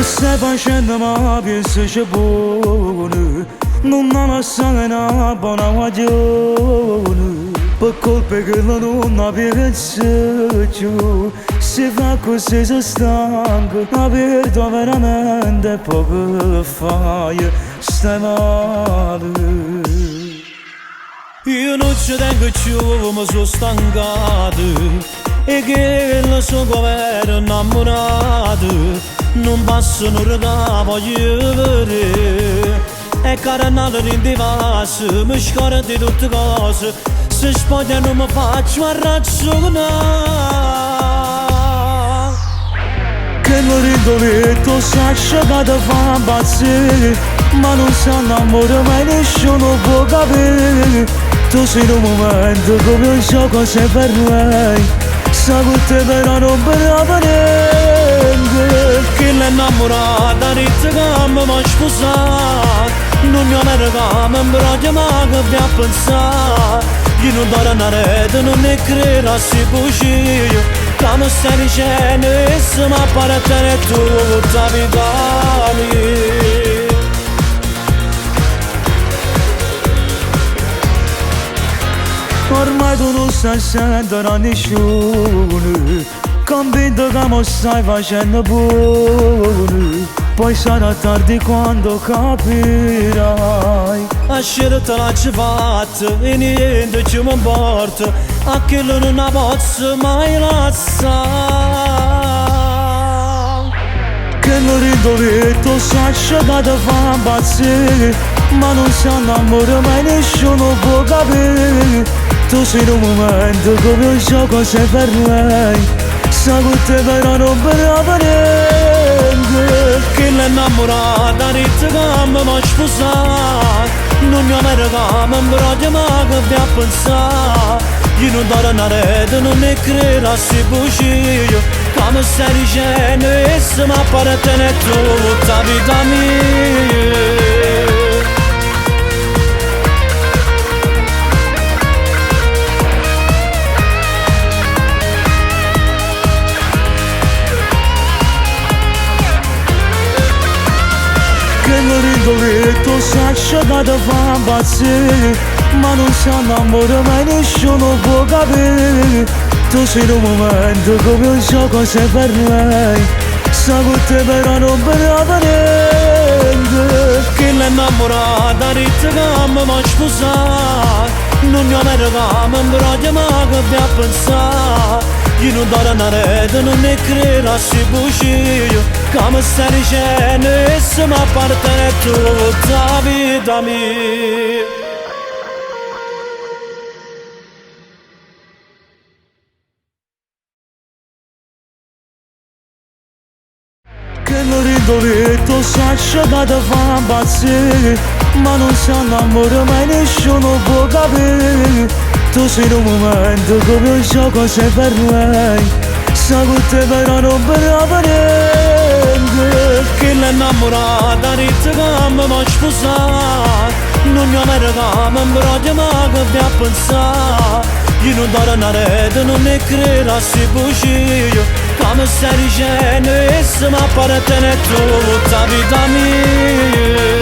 stai facendo ma penso c'è buono, non la sai una buona guaglione, per colpa che la nonna pensa giù, se fa così si stanca, la vedo veramente poco fai, stai male. Io non ci tengo più, ma sono stancato, e che il suo governo innamorato non passano da voglio vedere, e caranato in diverso mi scordo di tutte cose, se spoglia non mi faccio arraccionare, che l'orientoletto sa asciugata fa impazzire, ma non si innamora mai, nessuno può capire, tu sei in un momento come un gioco sei per lei, sa con te però non brava niente, che l'è innamorata dice che mi vuoi sposare, non mi america mi imbroglia ma che vi a pensare, io non do una rete non ne credo a si bugie, che mi stai dicendo e se mi appare a te tu tutta vita mia. Ormai tu non stai sentendo a nessuno, convinto che mi stai facendo buono, poi sarà tardi quando capirai. A scelta l'hai fatta e niente ci mi importa, a quello non la posso mai lasciare. Che l'orientoletto sa asciugata fa impazzire, ma non si innamora mai, nessuno può capire, tu sei in un momento come un gioco sei per lei, sa con te però non brava niente, che l'è innamorata dice che mi vuoi sposare, non mi america mi imbroglia ma che vi a pensare, io non do una rete non ne credo a si bugie, che mi stai dicendo e se mi appare a te tutta vita mia. Che l'orientoletto sa asciugata fa impazzire, ma non si innamora mai, nessuno può capire, tu sei in un momento come un gioco sei per lei, sa con te però non brava niente, che l'è innamorata dice che mi vuoi sposare, non mi america mi imbroglia ma che vi a pensare, io non do una rete non ne credo a si bugie, che mi stai dicendo e se mi appartiene tutta vita mia. Che l'orientoletto sa asciugata fa impazzire, ma non si innamora mai, nessuno può capire, tu sei in un momento come un gioco sei per lei, sa con te però non brava niente, che l'è innamorata dice che mi vuoi sposare, non mi america mi imbroglia ma che vi a pensare, io non do una rete non ne credo a si bugie, che mi stai dicendo e se mi appare a te tutta vita mia.